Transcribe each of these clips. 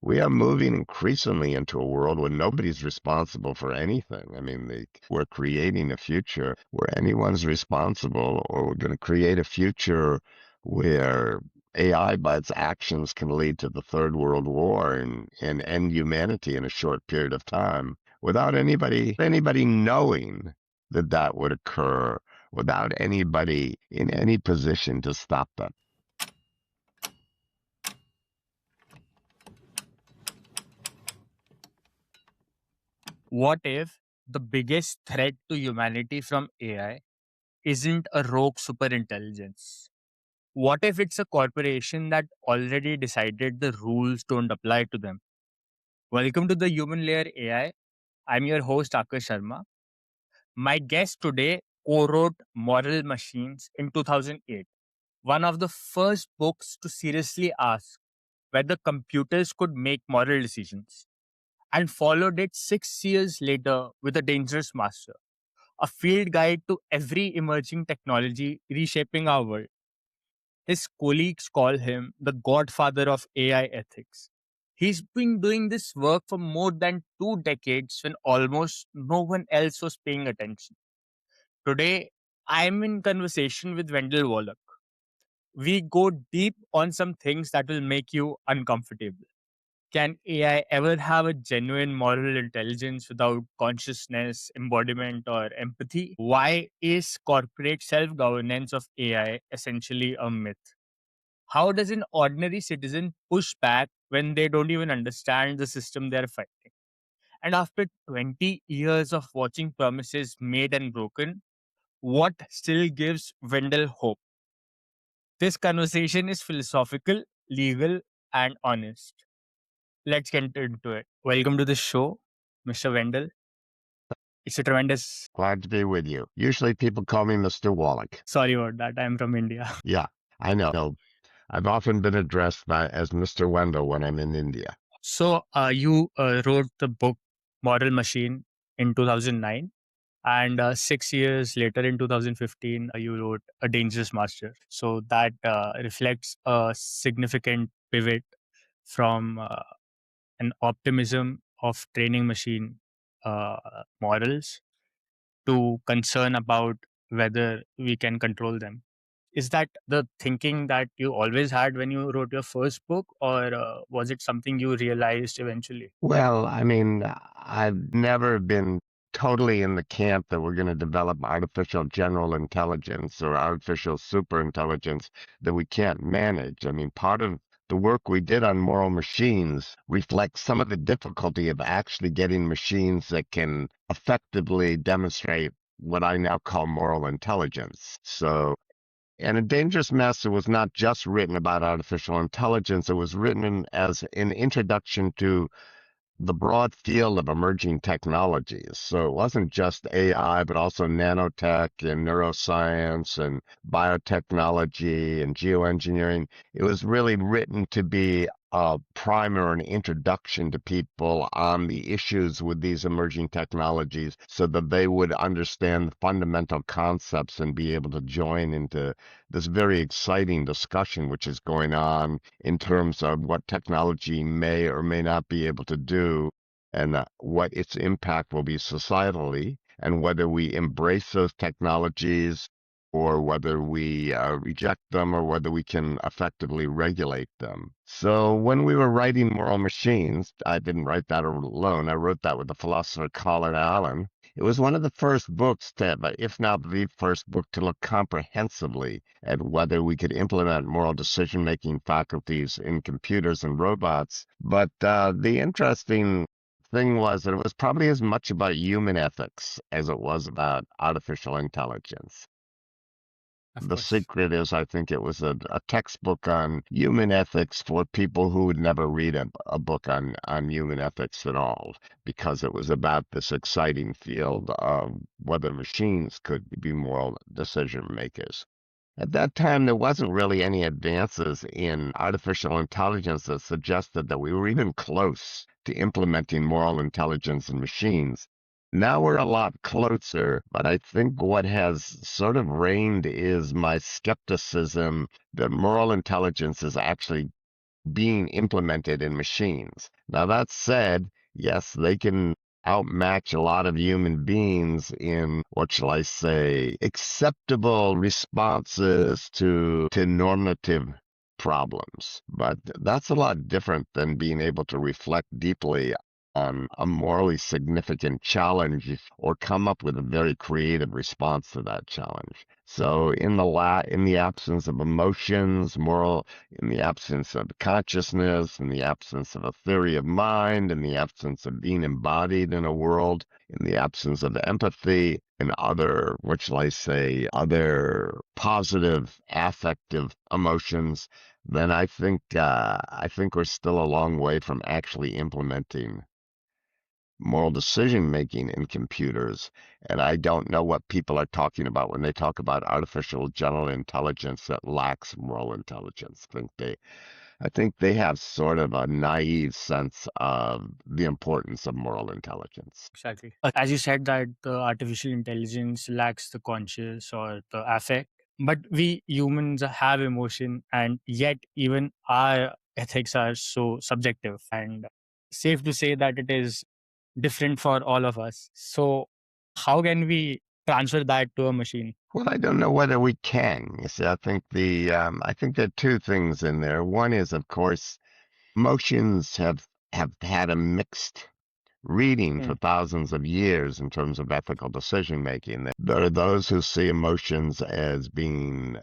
we are moving increasingly into a world where nobody's responsible for anything. I mean, we're creating a future where anyone's responsible, or we're going to create a future where AI by its actions can lead to the Third World War and end humanity in a short period of time without anybody knowing that that would occur, without anybody in any position to stop them. What if the biggest threat to humanity from AI isn't a rogue superintelligence? What if it's a corporation that already decided the rules don't apply to them? Welcome to the Human Layer AI. I'm your host, Akash Sharma. My guest today co wrote Moral Machines in 2008, one of the first books to seriously ask whether computers could make moral decisions, and followed it 6 years later with A Dangerous Master, a field guide to every emerging technology reshaping our world. His colleagues call him the godfather of AI ethics. He's been doing this work for more than 2 decades when almost no one else was paying attention. Today, I'm in conversation with Wendell Wallach. We go deep on some things that will make you uncomfortable. Can AI ever have a genuine moral intelligence without consciousness, embodiment, or empathy? Why is corporate self governance of AI essentially a myth? How does an ordinary citizen push back when they don't even understand the system they're fighting? And after 20 years of watching promises made and broken, what still gives Wendell hope? This conversation is philosophical, legal, and honest. Let's get into it. Welcome to the show, Mr. Wendell. It's a tremendous. Glad to be with you. Usually people call me Mr. Wallach. Sorry about that. I'm from India. Yeah, I know. I've often been addressed as Mr. Wendell when I'm in India. So, you wrote the book Moral Machine in 2009. And 6 years later, in 2015, you wrote A Dangerous Master. So that reflects a significant pivot from an optimism of training machine uh, morals to concern about whether we can control them. Is that the thinking that you always had when you wrote your first book, or was it something you realized eventually? Well, I mean, I've never been totally in the camp that we're going to develop artificial general intelligence or artificial superintelligence that we can't manage. I mean, part of the work we did on moral machines reflects some of the difficulty of actually getting machines that can effectively demonstrate what I now call moral intelligence. And A Dangerous Master was not just written about artificial intelligence, it was written as an introduction to the broad field of emerging technologies. So it wasn't just AI, but also nanotech and neuroscience and biotechnology and geoengineering. It was really written to be a primer and introduction to people on the issues with these emerging technologies so that they would understand the fundamental concepts and be able to join into this very exciting discussion which is going on in terms of what technology may or may not be able to do and what its impact will be societally, and whether we embrace those technologies or whether we reject them or whether we can effectively regulate them. So when we were writing Moral Machines, I didn't write that alone. I wrote that with the philosopher Colin Allen. It was one of the first books to, if not the first book, to look comprehensively at whether we could implement moral decision-making faculties in computers and robots. But the interesting thing was that it was probably as much about human ethics as it was about artificial intelligence. Of The course. secret is, I think it was a textbook on human ethics for people who would never read a book on human ethics at all, because it was about this exciting field of whether machines could be moral decision makers. At that time, there wasn't really any advances in artificial intelligence that suggested that we were even close to implementing moral intelligence in machines. Now we're a lot closer, but I think what has sort of reigned is my skepticism that moral intelligence is actually being implemented in machines. Now, that said, yes, they can outmatch a lot of human beings in, what shall I say, acceptable responses to normative problems. But that's a lot different than being able to reflect deeply on a morally significant challenge or come up with a very creative response to that challenge. So in the absence of emotions, in the absence of consciousness, in the absence of a theory of mind, in the absence of being embodied in a world, in the absence of empathy and other, what shall I say, other positive affective emotions, then I think we're still a long way from actually implementing moral decision making in computers. And I don't know what people are talking about when they talk about artificial general intelligence that lacks moral intelligence. I think they have sort of a naive sense of the importance of moral intelligence. Exactly. As you said that the artificial intelligence lacks the conscious or the affect, but we humans have emotion, and yet even our ethics are so subjective and safe to say that it is different for all of us. So how can we transfer that to a machine? Well, I don't know whether we can. You see, I think there are two things in there. One is, of course, emotions have had a mixed reading for Mm. thousands of years in terms of ethical decision making. There are those who see emotions as being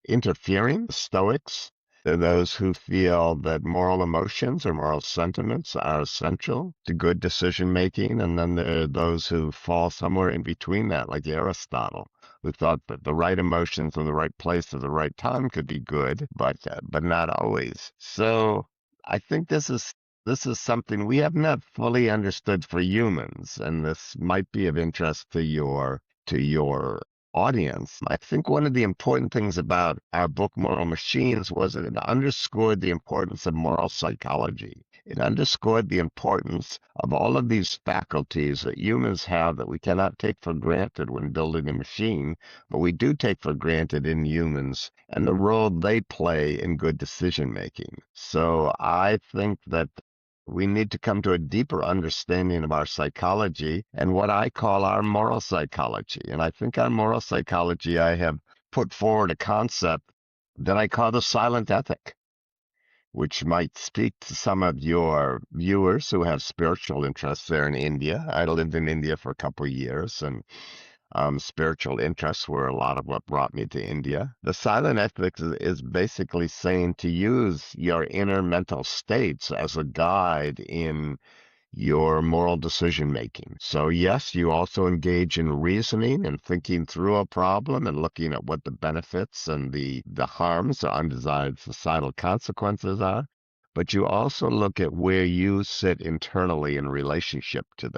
interfering, Stoics. There are those who feel that moral emotions or moral sentiments are essential to good decision making, and then there are those who fall somewhere in between that, like Aristotle, who thought that the right emotions in the right place at the right time could be good, but not always. So I think this is something we have not fully understood for humans, and this might be of interest to your audience. I think one of the important things about our book, Moral Machines, was that it underscored the importance of moral psychology. It underscored the importance of all of these faculties that humans have that we cannot take for granted when building a machine, but we do take for granted in humans and the role they play in good decision making. So I think that we need to come to a deeper understanding of our psychology and what I call our moral psychology. And I think our moral psychology, I have put forward a concept that I call the silent ethic, which might speak to some of your viewers who have spiritual interests there in India. I lived in India for a couple of years, and spiritual interests were a lot of what brought me to India. The silent ethics is basically saying to use your inner mental states as a guide in your moral decision making. So yes, you also engage in reasoning and thinking through a problem and looking at what the benefits and the harms or undesired societal consequences are. But you also look at where you sit internally in relationship to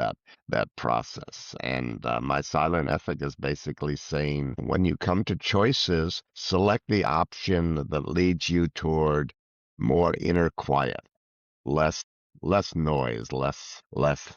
that process. And my silent ethic is basically saying when you come to choices, select the option that leads you toward more inner quiet, less noise, less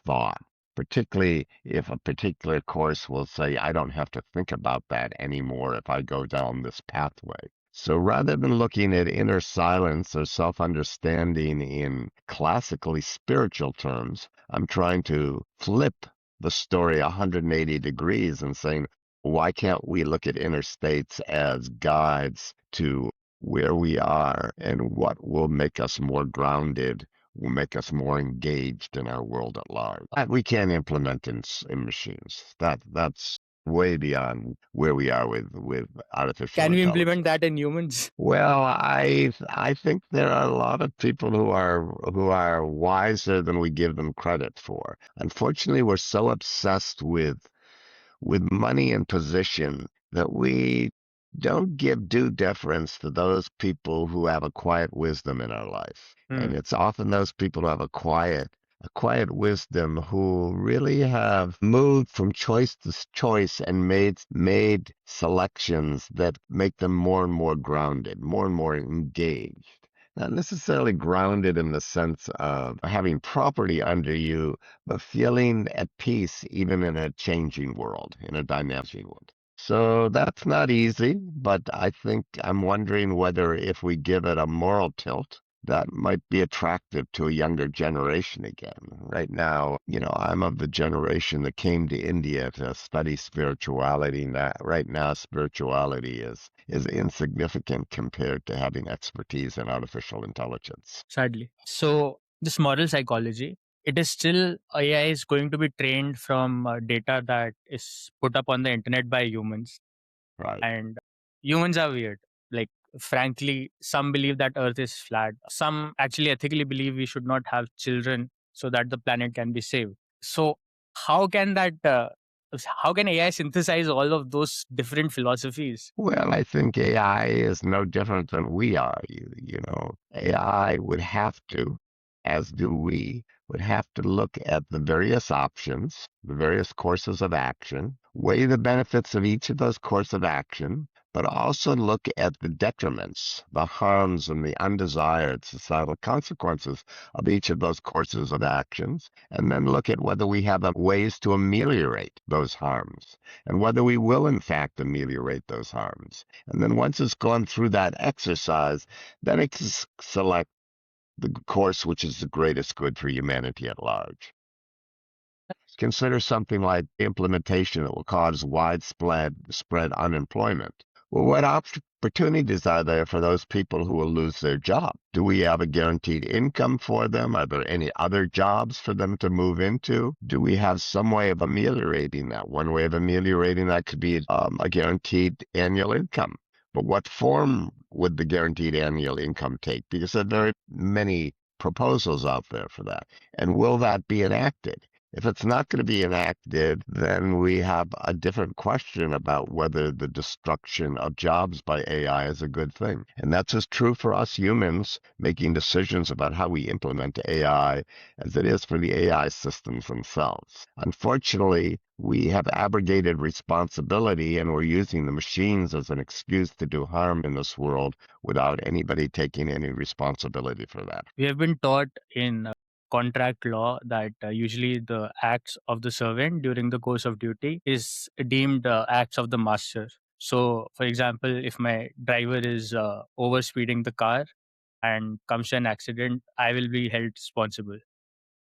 thought. Particularly if a particular course will say, I don't have to think about that anymore if I go down this pathway. So rather than looking at inner silence or self-understanding in classically spiritual terms, I'm trying to flip the story 180 degrees and saying, why can't we look at inner states as guides to where we are and what will make us more grounded, will make us more engaged in our world at large. That we can implement in machines. That's way beyond where we are with artificial Can we implement intelligence. that in humans? Well, I think there are a lot of people who are wiser than we give them credit for. Unfortunately, we're so obsessed with money and position that we don't give due deference to those people who have a quiet wisdom in our life. And Hmm. it's often those people who have a quiet wisdom who really have moved from choice to choice and made selections that make them more and more grounded, more and more engaged. Not necessarily grounded in the sense of having property under you, but feeling at peace even in a changing world, in a dynamic world. So that's not easy, but I think I'm wondering whether if we give it a moral tilt, that might be attractive to a younger generation again. Right now, I'm of the generation that came to India to study spirituality. Right now, spirituality is insignificant compared to having expertise in artificial intelligence. Sadly. So this moral psychology, it is still AI is going to be trained from data that is put up on the internet by humans, Right. and humans are weird. Like, frankly, some believe that Earth is flat. Some actually ethically believe we should not have children so that the planet can be saved. So how can that? How can AI synthesize all of those different philosophies? Well, I think AI is no different than we are. AI would have to, as do we, would have to look at the various options, the various courses of action, weigh the benefits of each of those courses of action, but also look at the detriments, the harms, and the undesired societal consequences of each of those courses of actions, and then look at whether we have ways to ameliorate those harms and whether we will in fact ameliorate those harms. And then once it's gone through that exercise, then it can select the course which is the greatest good for humanity at large. Consider something like implementation that will cause widespread spread unemployment. Well, what opportunities are there for those people who will lose their job? Do we have a guaranteed income for them? Are there any other jobs for them to move into? Do we have some way of ameliorating that? One way of ameliorating that could be a guaranteed annual income. But what form would the guaranteed annual income take? Because there are very many proposals out there for that. And will that be enacted? If it's not going to be enacted, then we have a different question about whether the destruction of jobs by AI is a good thing. And that's as true for us humans making decisions about how we implement AI as it is for the AI systems themselves. Unfortunately, we have abrogated responsibility and we're using the machines as an excuse to do harm in this world without anybody taking any responsibility for that. We have been taught in contract law that usually the acts of the servant during the course of duty is deemed acts of the master. So, for example, if my driver is over speeding the car and comes to an accident, I will be held responsible.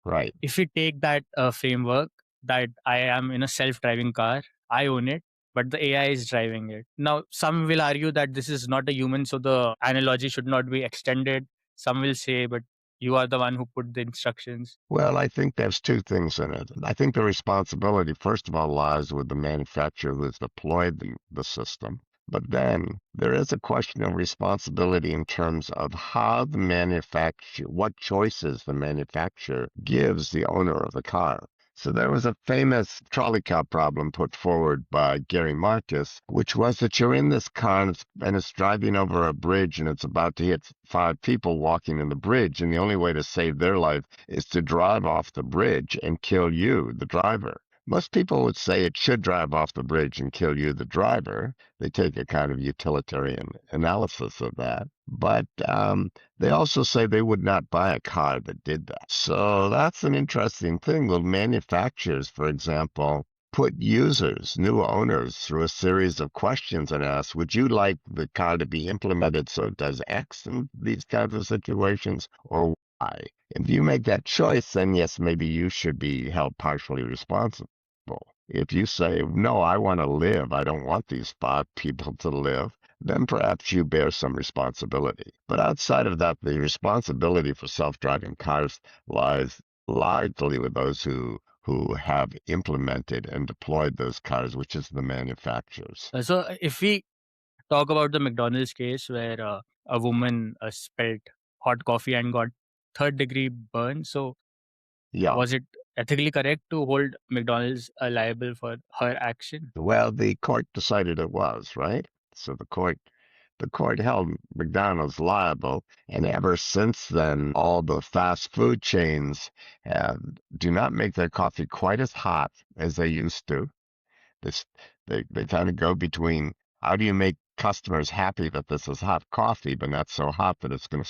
Right. If we take that framework that I am in a self-driving car, I own it, but the AI is driving it. Now, some will argue that this is not a human, so the analogy should not be extended. Some will say, but you are the one who put the instructions. Well, I think there's two things in it. I think the responsibility, first of all, lies with the manufacturer who has deployed the system. But then there is a question of responsibility in terms of how the manufacturer, what choices the manufacturer gives the owner of the car. So there was a famous trolley car problem put forward by Gary Marcus, which was that you're in this car and it's driving over a bridge and it's about to hit five people walking in the bridge. And the only way to save their life is to drive off the bridge and kill you, the driver. Most people would say it should drive off the bridge and kill you, the driver. They take a kind of utilitarian analysis of that. But they also say they would not buy a car that did that. So that's an interesting thing. The manufacturers, for example, put users, new owners, through a series of questions and ask, would you like the car to be implemented so it does X in these kinds of situations or Y? If you make that choice, then yes, maybe you should be held partially responsible. If you say, no, I want to live, I don't want these five people to live, then perhaps you bear some responsibility. But outside of that, the responsibility for self-driving cars lies largely with those who have implemented and deployed those cars, which is the manufacturers. So, if we talk about the McDonald's case where a woman spilled hot coffee and got third degree burn, so Yeah. was it ethically correct to hold McDonald's liable for her action? Well, the court decided it was, right? So the court held McDonald's liable, and ever since then, all the fast food chains have, do not make their coffee quite as hot as they used to. This, they kind of go between how do you make customers happy that this is hot coffee, but not so hot that it's going to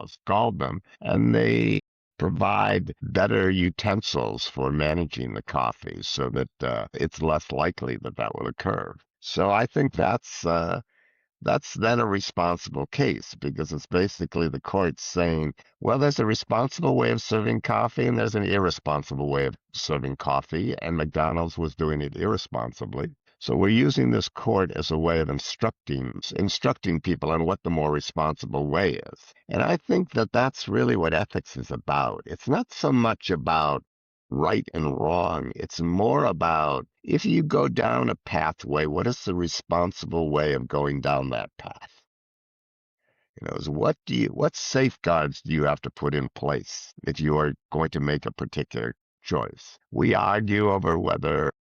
scald them, and they provide better utensils for managing the coffee so that it's less likely that that will occur. So I think that's then a responsible case because it's basically the court saying, well, there's a responsible way of serving coffee and there's an irresponsible way of serving coffee, and McDonald's was doing it irresponsibly. So we're using this court as a way of instructing people on what the more responsible way is. And I think that that's really what ethics is about. It's not so much about right and wrong. It's more about if you go down a pathway, what is the responsible way of going down that path? Is what safeguards do you have to put in place if you are going to make a particular choice? We argue over whether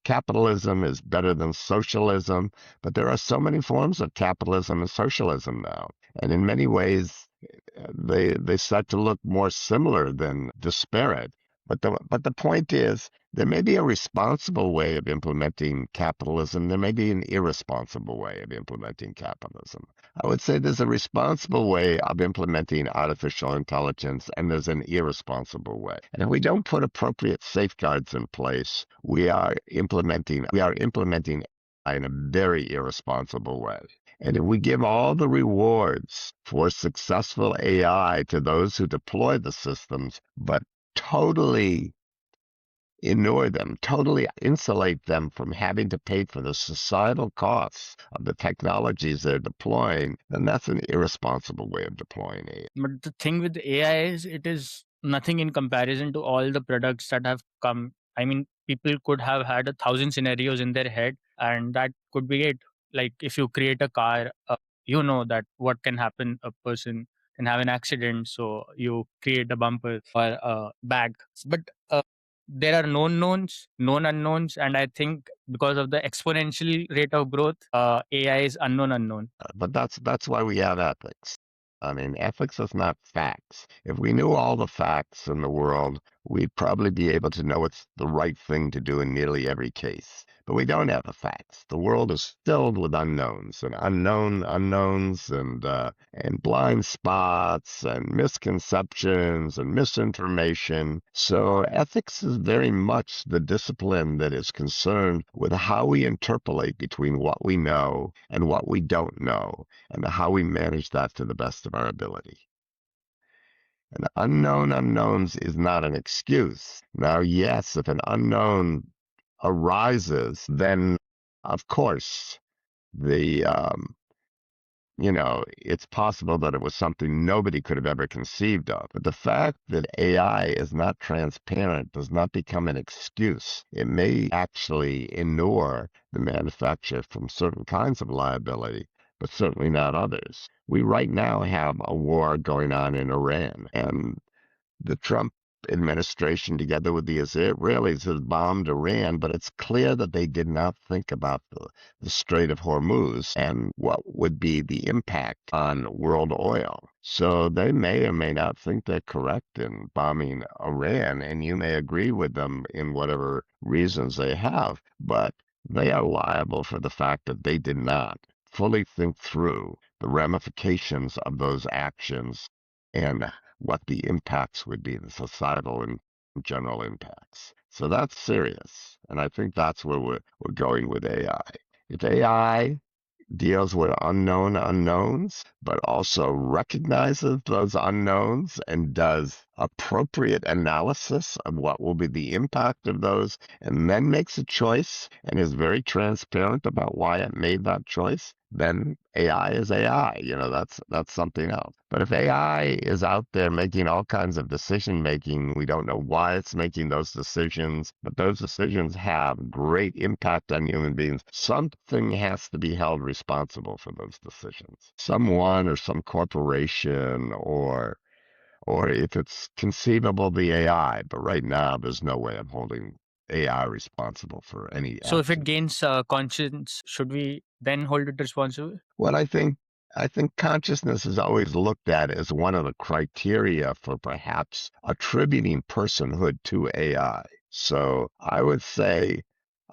capitalism is better than socialism, but there are so many forms of capitalism and socialism now. And in many ways, they start to look more similar than disparate. But the point is, there may be a responsible way of implementing capitalism. There may be an irresponsible way of implementing capitalism. I would say there's a responsible way of implementing artificial intelligence, and there's an irresponsible way. And if we don't put appropriate safeguards in place, we are implementing AI in a very irresponsible way. And if we give all the rewards for successful AI to those who deploy the systems, but totally ignore them, totally insulate them from having to pay for the societal costs of the technologies they're deploying, then that's an irresponsible way of deploying AI. But the thing with AI is it is nothing in comparison to all the products that have come. I mean, people could have had 1,000 scenarios in their head, and that could be it. Like if you create a car, you know that what can happen. A person can have an accident, so you create a bumper or a bag. But there are known knowns, known unknowns, and I think because of the exponential rate of growth, AI is unknown unknown. But that's why we have ethics. I mean, ethics is not facts. If we knew all the facts in the world, we'd probably be able to know what's the right thing to do in nearly every case. But we don't have the facts. The world is filled with unknowns and unknown unknowns and blind spots and misconceptions and misinformation. So ethics is very much the discipline that is concerned with how we interpolate between what we know and what we don't know, and how we manage that to the best of our ability. And unknown unknowns is not an excuse. Now, yes, if an unknown arises, then of course the it's possible that it was something nobody could have ever conceived of. But the fact that AI is not transparent does not become an excuse. It may actually inure the manufacturer from certain kinds of liability, but certainly not others. We right now have a war going on in Iran, and the Trump administration, together with the Israelis, has bombed Iran, but it's clear that they did not think about the Strait of Hormuz and what would be the impact on world oil. So they may or may not think they're correct in bombing Iran, and you may agree with them in whatever reasons they have, but they are liable for the fact that they did not fully think through the ramifications of those actions and what the impacts would be, the societal and general impacts. So that's serious. And I think that's where we're going with AI. If AI deals with unknown unknowns, but also recognizes those unknowns and does appropriate analysis of what will be the impact of those, and then makes a choice and is very transparent about why it made that choice, then AI is AI. That's something else. But if AI is out there making all kinds of decision making, we don't know why it's making those decisions, but those decisions have great impact on human beings. Something has to be held responsible for those decisions. Someone or some corporation or if it's conceivable, the AI. But right now, there's no way of holding AI responsible for any So if it action. gains conscience, should we then hold it responsible? Well, I think consciousness is always looked at as one of the criteria for perhaps attributing personhood to AI. So I would say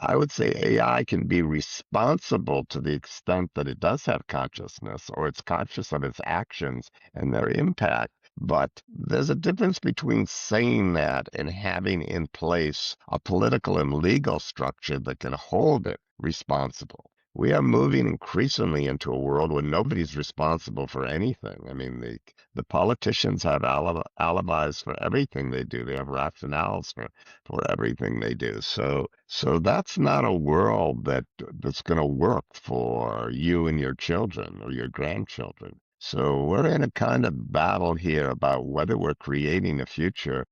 AI can be responsible to the extent that it does have consciousness or it's conscious of its actions and their impact. But there's a difference between saying that and having in place a political and legal structure that can hold it responsible. we are moving increasingly into a world where nobody's responsible for anything. I mean, the politicians have alibis for everything they do. They have rationales for everything they do. So that's not a world that's going to work for you and your children or your grandchildren. So we're in a kind of battle here about whether we're creating a future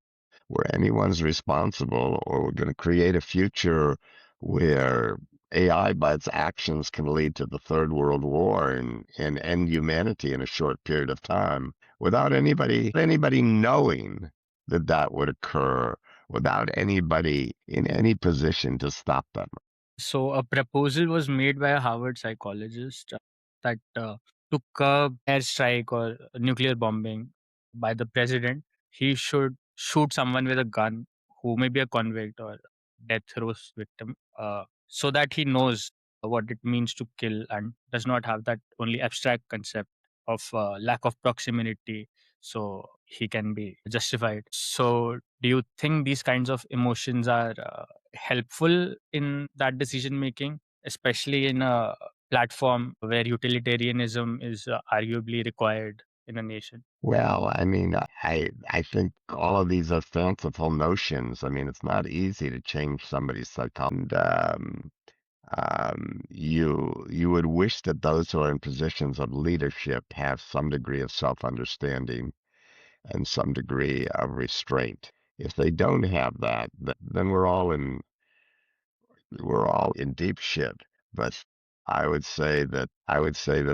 where anyone's responsible, or we're going to create a future where AI by its actions can lead to the Third World War and end humanity in a short period of time without anybody knowing that that would occur, without anybody in any position to stop them. So, a proposal was made by a Harvard psychologist that to curb airstrike or nuclear bombing by the president, he should shoot someone with a gun who may be a convict or death row victim, so that he knows what it means to kill and does not have that only abstract concept of lack of proximity, so he can be justified. So, do you think these kinds of emotions are helpful in that decision making, especially in a platform where utilitarianism is arguably required in a nation? Well, I mean, I think all of these are fanciful notions. I mean, it's not easy to change somebody's psychology. And, you would wish that those who are in positions of leadership have some degree of self-understanding and some degree of restraint. If they don't have that, then we're all in deep shit. But I would say that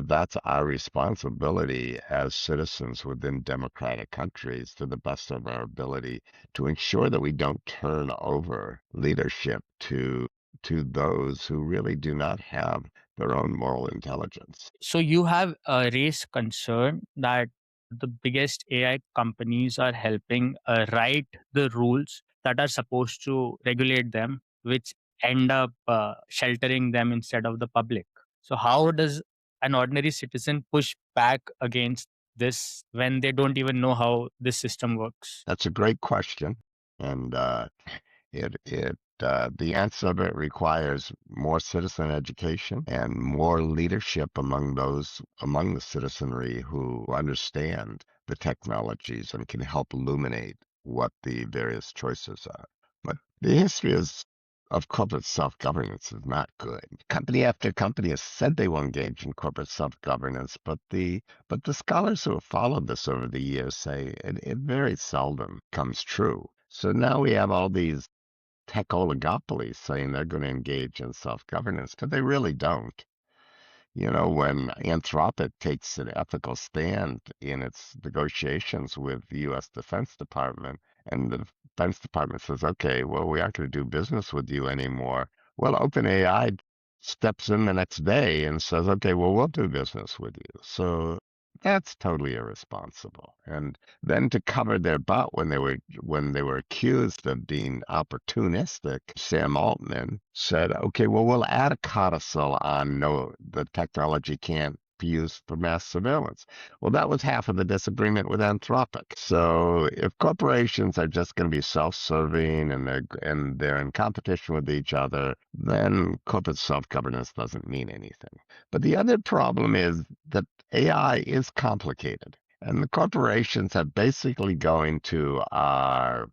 that's our responsibility as citizens within democratic countries, to the best of our ability, to ensure that we don't turn over leadership to those who really do not have their own moral intelligence. So you have raised concern that the biggest AI companies are helping write the rules that are supposed to regulate them, which end up sheltering them instead of the public. So how does an ordinary citizen push back against this when they don't even know how this system works? That's a great question, and the answer of it requires more citizen education and more leadership among the citizenry who understand the technologies and can help illuminate what the various choices are. But the history of corporate self-governance is not good. Company after company has said they will engage in corporate self-governance, but the scholars who have followed this over the years say it very seldom comes true. So now we have all these tech oligopolies saying they're going to engage in self-governance, but they really don't. When Anthropic takes an ethical stand in its negotiations with the U.S. Defense Department, and the Defense Department says, okay, well, we aren't going to do business with you anymore. Well, OpenAI steps in the next day and says, okay, well, we'll do business with you. So that's totally irresponsible. And then to cover their butt when they were accused of being opportunistic, Sam Altman said, "Okay, well, we'll add a codicil on no, the technology can't be used for mass surveillance." Well, that was half of the disagreement with Anthropic. So if corporations are just going to be self-serving and they're in competition with each other, then corporate self-governance doesn't mean anything. But the other problem is that AI is complicated. And the corporations have basically going to our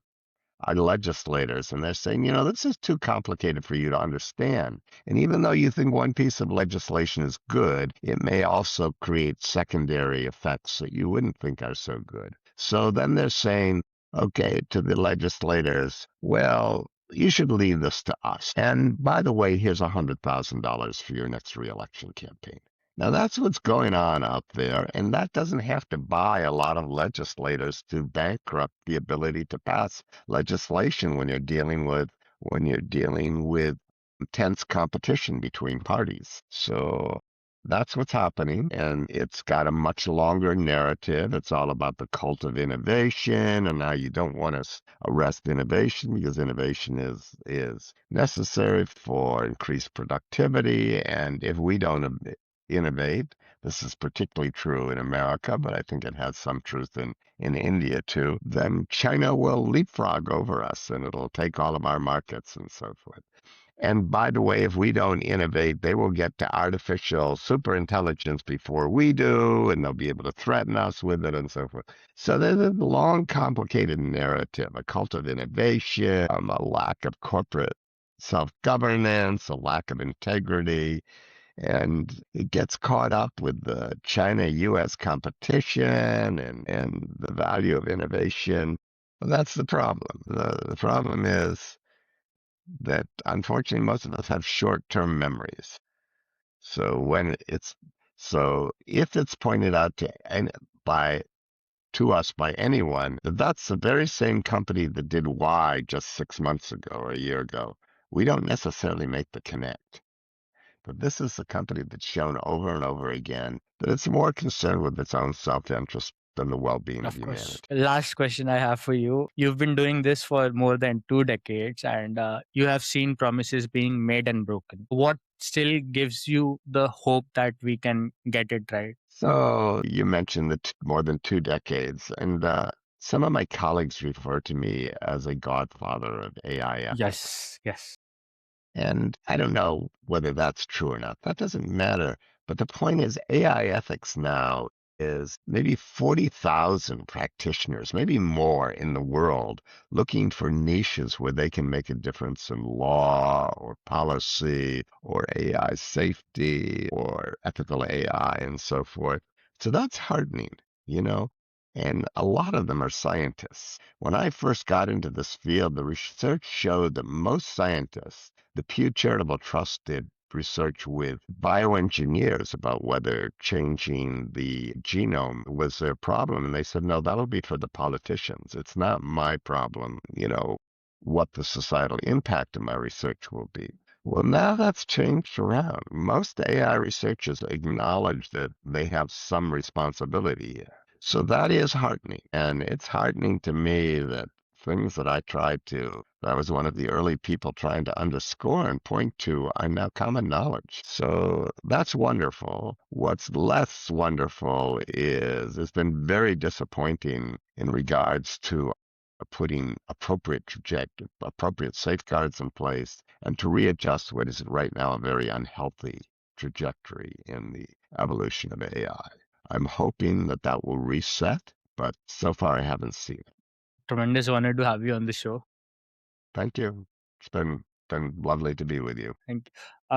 legislators and they're saying, this is too complicated for you to understand. And even though you think one piece of legislation is good, it may also create secondary effects that you wouldn't think are so good. So then they're saying, okay, to the legislators, well, you should leave this to us. And by the way, here's $100,000 for your next reelection campaign. Now, that's what's going on out there, and that doesn't have to buy a lot of legislators to bankrupt the ability to pass legislation when you're dealing with intense competition between parties. So that's what's happening, and it's got a much longer narrative. It's all about the cult of innovation, and now you don't want to arrest innovation because innovation is necessary for increased productivity, and if we don't innovate. This is particularly true in America, but I think it has some truth in India too. Then China will leapfrog over us and it'll take all of our markets and so forth. And by the way, if we don't innovate, they will get to artificial superintelligence before we do, and they'll be able to threaten us with it and so forth. So there's a long, complicated narrative, a cult of innovation, a lack of corporate self-governance, a lack of integrity, and it gets caught up with the China-US competition and the value of innovation. Well, that's the problem. The problem is that unfortunately most of us have short-term memories. So when it's so if it's pointed out by to us by anyone that that's the very same company that did Y just 6 months ago or a year ago, we don't necessarily make the connect. But this is a company that's shown over and over again that it's more concerned with its own self-interest than the well-being of Of course. humanity. Last question I have for you. You've been doing this for more than 2 decades, and you have seen promises being made and broken. What still gives you the hope that we can get it right? So you mentioned the more than 2 decades, and some of my colleagues refer to me as a godfather of AI ethics. Yes, yes. And I don't know whether that's true or not. That doesn't matter. But the point is, AI ethics now is maybe 40,000 practitioners, maybe more in the world, looking for niches where they can make a difference in law or policy or AI safety or ethical AI and so forth. So that's heartening, you know? And a lot of them are scientists. When I first got into this field, the research showed that most scientists, the Pew Charitable Trust did research with bioengineers about whether changing the genome was their problem. And they said, no, that'll be for the politicians. It's not my problem, what the societal impact of my research will be. Well, now that's changed around. Most AI researchers acknowledge that they have some responsibility. So that is heartening. And it's heartening to me that things that I was one of the early people trying to underscore and point to, are now common knowledge. So that's wonderful. What's less wonderful is it's been very disappointing in regards to putting appropriate safeguards in place and to readjust what is right now a very unhealthy trajectory in the evolution of AI. I'm hoping that that will reset, but so far I haven't seen it. Tremendous honor to have you on the show. Thank you. It's been lovely to be with you. Thank you.